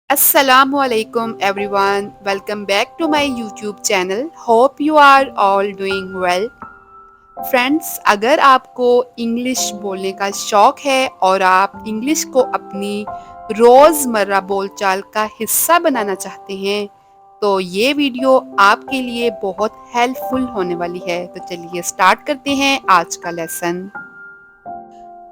Assalamualaikum everyone. Welcome back to my YouTube channel. Hope you are all doing well. Friends, अगर आपको English बोलने का शौक है और आप इंग्लिश को अपनी रोज़मर्रा बोलचाल का हिस्सा बनाना चाहते हैं तो ये वीडियो आपके लिए बहुत हेल्पफुल होने वाली है। तो चलिए स्टार्ट करते हैं आज का लेसन।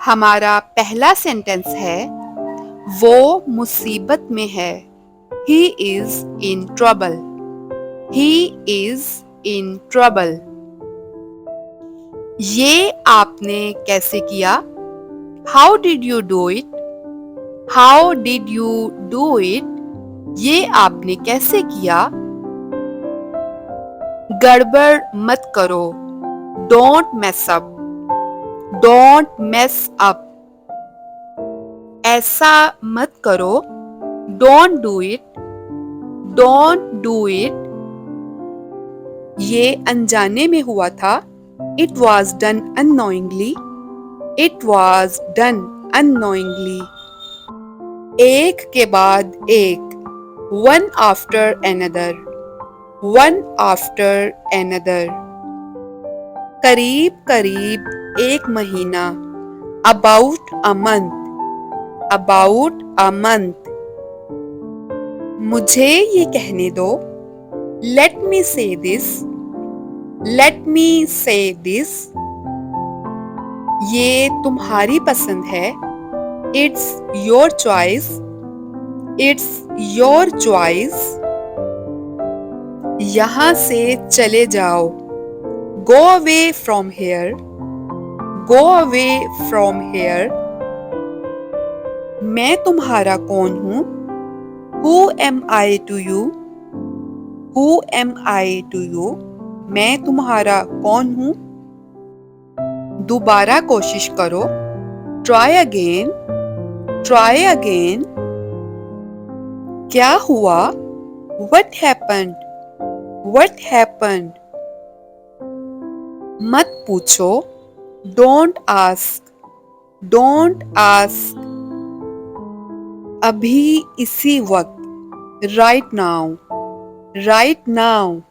हमारा पहला सेंटेंस है, वो मुसीबत में है। He is in trouble. He is in trouble. ये आपने कैसे किया? How did you do it? How did you do it? ये आपने कैसे किया? गड़बड़ मत करो। Don't mess up. Don't mess up. ऐसा मत करो। Don't do it. Don't do it. ये अनजाने में हुआ था। It was done unknowingly. It was done unknowingly. एक के बाद एक. One after another. One after another. करीब करीब एक महीना. About a month. About a month. मुझे ये कहने दो. Let me say this. Let me say this. ये तुम्हारी पसंद है. It's your choice. It's your choice. यहाँ से चले जाओ. Go away from here. Go away from here. मैं तुम्हारा कौन हूँ? Who am I to you? Who am I to you? मैं तुम्हारा कौन हूँ? दोबारा कोशिश करो. Try again. Try again. क्या हुआ? What happened? What happened? मत पूछो. Don't ask. Don't ask. अभी इसी वक्त. Right now. Right now.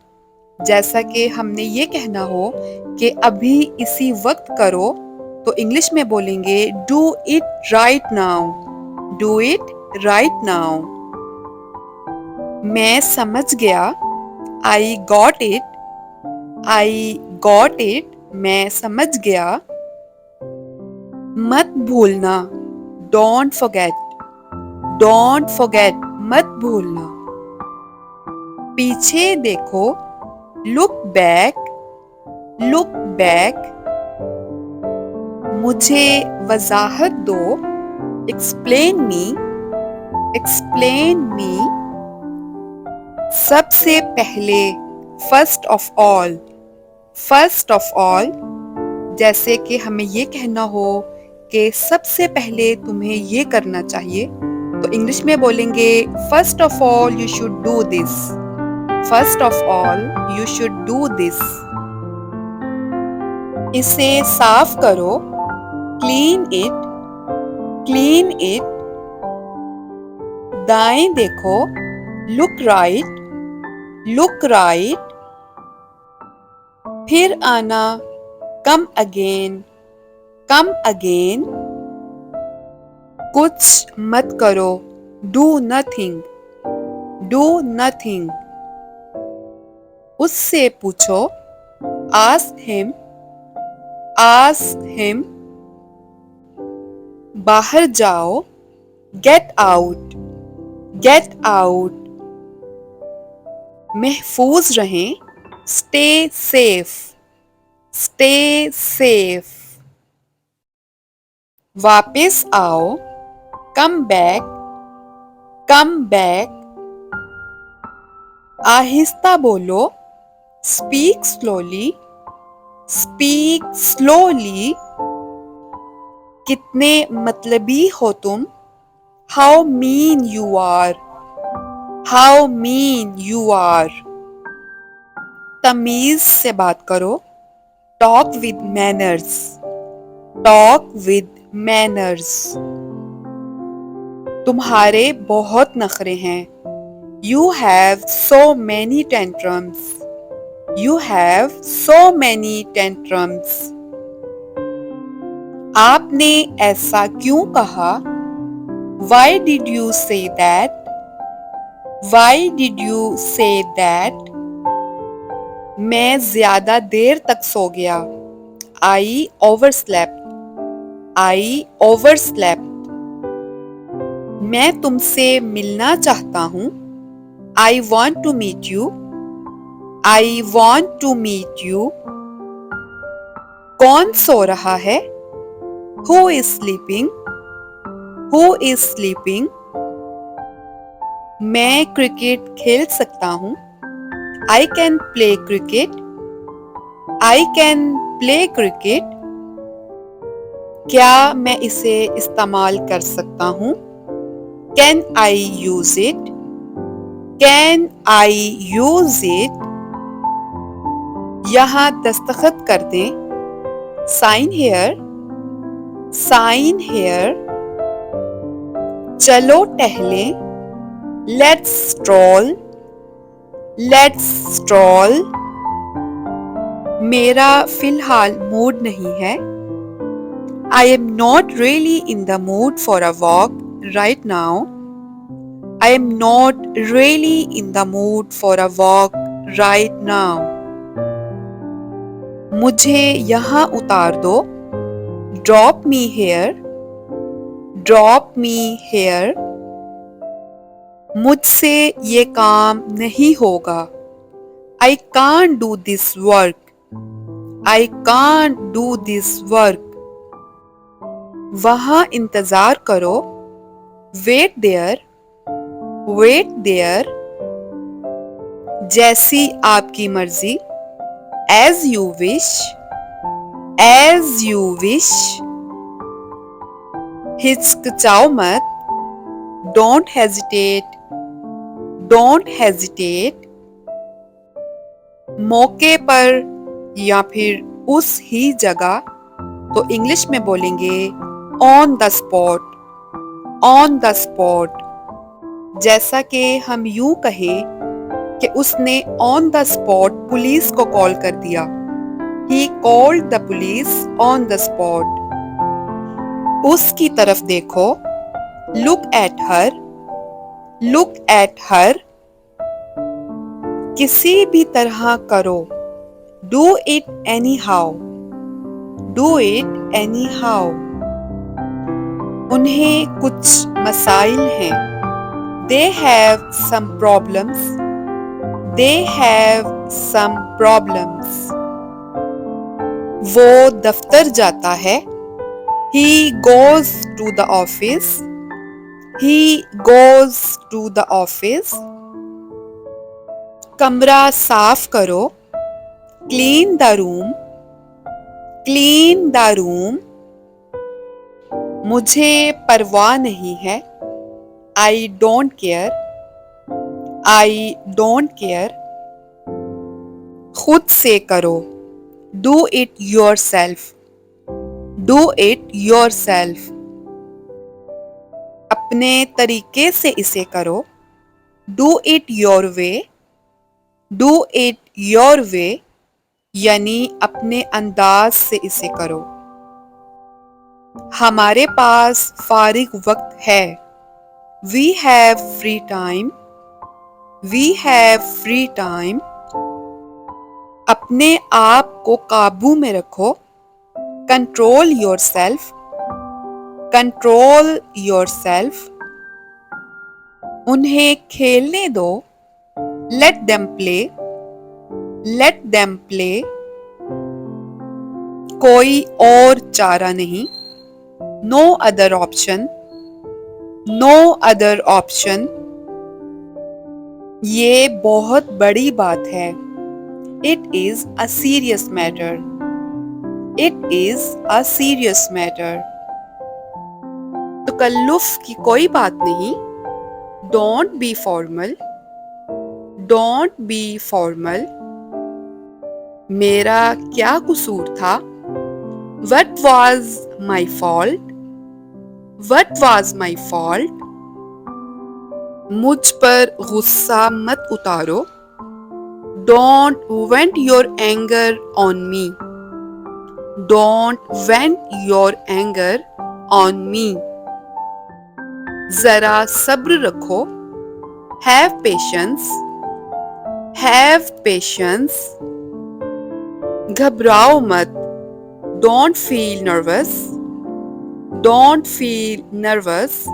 जैसा कि हमने ये कहना हो कि अभी इसी वक्त करो तो इंग्लिश में बोलेंगे do it right now. Do it right now. मैं समझ गया. I got it. I got it. मैं समझ गया. मत भूलना. Don't forget. Don't forget. मत भूलना. पीछे देखो. Look back. Look back. मुझे वजाहत दो. Explain me. Explain me. सबसे पहले. First of all. First of all. जैसे कि हमें ये कहना हो कि सबसे पहले तुम्हें ये करना चाहिए तो इंग्लिश में बोलेंगे First of all you should do this. First of all, you should do this. इसे साफ करो. Clean it. Clean it. दाएं देखो. Look right. Look right. फिर आना. Come again. Come again. कुछ मत करो. Do nothing. Do nothing. उससे पूछो. Ask him. Ask him. बाहर जाओ. Get out. Get out. महफूज रहें. Stay safe. Stay safe. वापस आओ. Come back. Come back. आहिस्ता बोलो. Speak slowly. Speak slowly. कितने मतलबी हो तुम. How mean you are. How mean you are. तमीज से बात करो. Talk with manners. Talk with manners. तुम्हारे बहुत नखरे हैं। You have so many tantrums. You have so many tantrums. आपने ऐसा क्यों कहा? Why did you say that? Why did you say that? मैं ज्यादा देर तक सो गया। I overslept. I overslept. मैं तुमसे मिलना चाहता हूँ। I want to meet you. I want to meet you. कौन सो रहा है? Who is sleeping? Who is sleeping? मैं क्रिकेट खेल सकता हूँ। I can play cricket. I can play cricket. क्या मैं इसे इस्तेमाल कर सकता हूँ? Can I use it? Can I use it? यहाँ दस्तखत कर दें। Sign here. Sign here. चलो टहलें। Let's stroll. Let's stroll. मेरा फिलहाल मूड नहीं है। I am not really in the mood for a walk right now. I am not really in the mood for a walk right now. मुझे यहाँ उतार दो। Drop me here. Drop me here. मुझसे ये काम नहीं होगा। I can't do this work. I can't do this work. वहाँ इंतजार करो। Wait there. Wait there. जैसी आपकी मर्जी। As you wish. As you wish. हिचकिचाओ मत। Don't hesitate. Don't hesitate. मौके पर या फिर उस ही जगह तो इंग्लिश में बोलेंगे on the spot. On the spot. जैसा कि हम यूं कहें कि उसने ऑन द स्पॉट पुलिस को कॉल कर दिया। He called the police on the spot. उसकी तरफ देखो। Look at her. Look at her. किसी भी तरह करो। Do it anyhow. Do it anyhow. उन्हें कुछ मसाइल हैं। They have some problems. They have some problems. वो दफ्तर जाता है। He goes to the office. He goes to the office. कमरा साफ करो। Clean the room. Clean the room. मुझे परवाह नहीं है। I don't care. I don't care. खुद से करो। Do it yourself. Do it yourself. अपने तरीके से इसे करो। Do it your way. Do it your way. यानी अपने अंदाज से इसे करो। हमारे पास फारिग वक्त है। We have free time. We have free time. अपने आप को काबू में रखो। Control yourself. Control yourself. उन्हें खेलने दो। Let them play. Let them play. कोई और चारा नहीं। No other option. No other option. ये बहुत बड़ी बात है। It is a serious matter. It is a serious matter. तकल्लुफ़ की कोई बात नहीं। Don't be formal. Don't be formal. मेरा क्या कसूर था? What was my fault? What was my fault? मुझ पर गुस्सा मत उतारो। Don't vent your anger on me. Don't vent your anger on me. जरा सब्र रखो। Have patience. Have patience. घबराओ मत। Don't feel nervous. Don't feel nervous.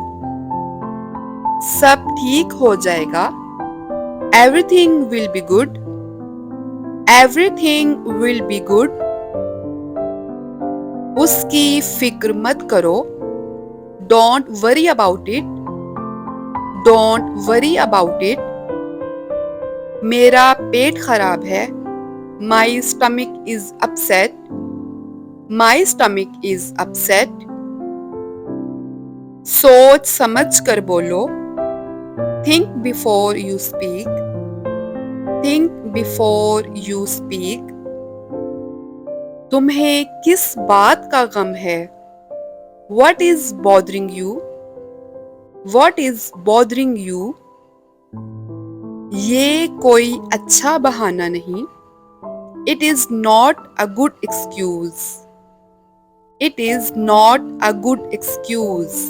सब ठीक हो जाएगा। Everything will be good. Everything will be good. उसकी फिक्र मत करो। Don't worry about it. Don't worry about it. मेरा पेट खराब है। My stomach is upset. My stomach is upset. सोच समझ कर बोलो। Think before you speak. Think before you speak. तुम्हें किस बात का गम है? What is bothering you? What is bothering you? ये कोई अच्छा बहाना नहीं। It is not a good excuse. It is not a good excuse.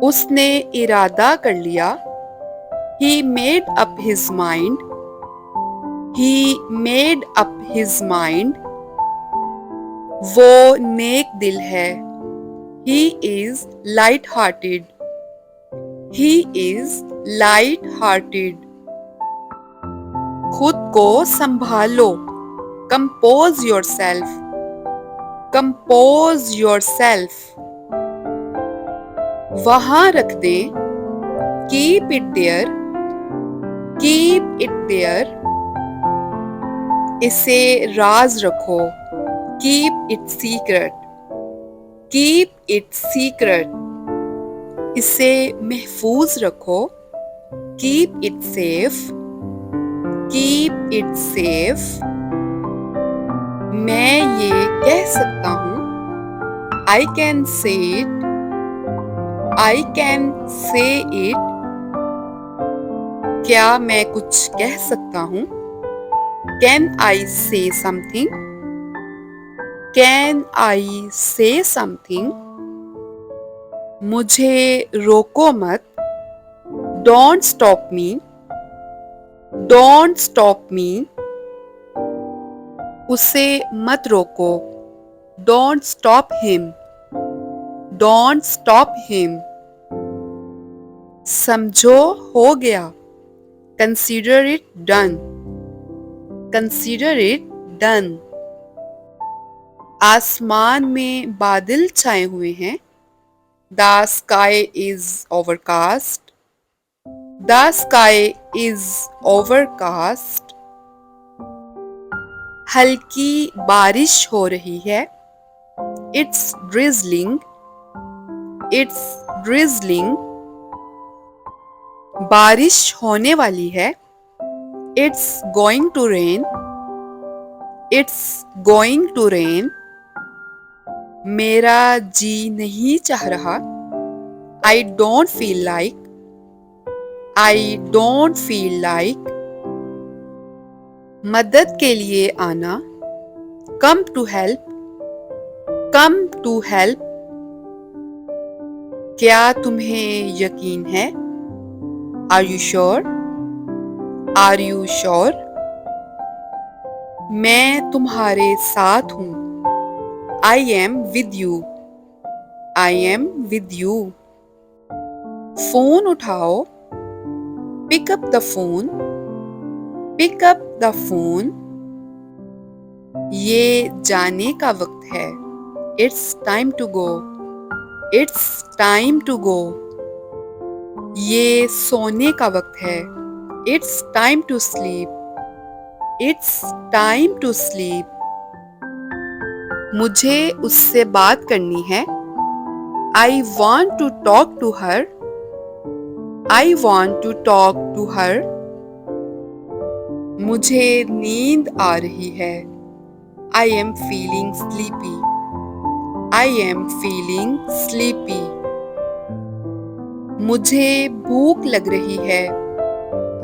उसने इरादा कर लिया। He made up his mind. He made up his mind. वो नेक दिल है। He is light-hearted. He is light-hearted. खुद को संभालो। Compose yourself. Compose yourself. वहाँ रख दें। Keep it there. Keep it there. इसे राज रखो। Keep it secret. Keep it secret. इसे महफूज रखो। Keep it safe. Keep it safe. मैं ये कह सकता हूँ। I can say it. I can say it. क्या मैं कुछ कह सकता हूँ? Can I say something? Can I say something? मुझे रोको मत। Don't stop me. Don't stop me. उसे मत रोको। Don't stop him. Don't stop him. समझो हो गया। Consider it done. Consider it done. आसमान में बादल छाए हुए हैं। The sky is overcast. The sky is overcast. हल्की बारिश हो रही है। It's drizzling. It's drizzling. बारिश होने वाली है। It's going to rain. It's going to rain. मेरा जी नहीं चाह रहा। I don't feel like. I don't feel like. मदद के लिए आना। Come to help. Come to help. क्या तुम्हें यकीन है? Are you sure? Are you sure? मैं तुम्हारे साथ हूँ। I am with you. I am with you. Phone उठाओ। Pick up the phone. Pick up the phone. ये जाने का वक्त है। It's time to go. It's time to go. ये सोने का वक्त है। It's time to sleep. It's time to sleep. मुझे उससे बात करनी है। I want to talk to her. I want to talk to her. मुझे नींद आ रही है। I am feeling sleepy. I am feeling sleepy. मुझे भूख लग रही है।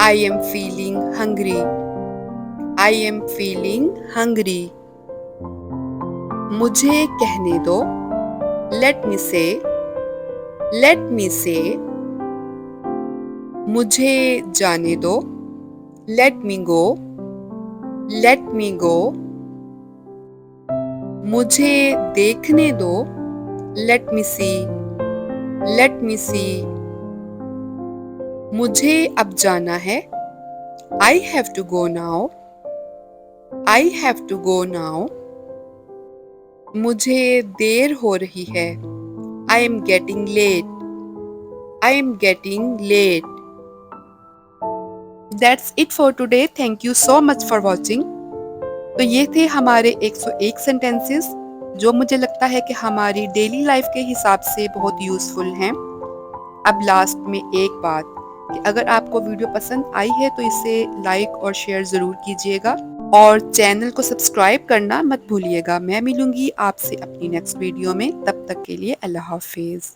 I am feeling hungry. I am feeling hungry. मुझे कहने दो। लेट मी से। लेट मी से। मुझे जाने दो। Let me go. Let me go. मुझे देखने दो। Let me see. Let me see. मुझे अब जाना है। I have to go now. I have to go now. मुझे देर हो रही है। I am getting late. I am getting late. That's it for today. Thank you so much for watching. तो ये थे हमारे 101 सेंटेंसेस जो मुझे लगता है कि हमारी डेली लाइफ के हिसाब से बहुत यूज़फुल हैं। अब लास्ट में एक बात कि अगर आपको वीडियो पसंद आई है तो इसे लाइक और शेयर ज़रूर कीजिएगा और चैनल को सब्सक्राइब करना मत भूलिएगा। मैं मिलूंगी आपसे अपनी नेक्स्ट वीडियो में। तब तक के लिए अल्लाह हाफिज़।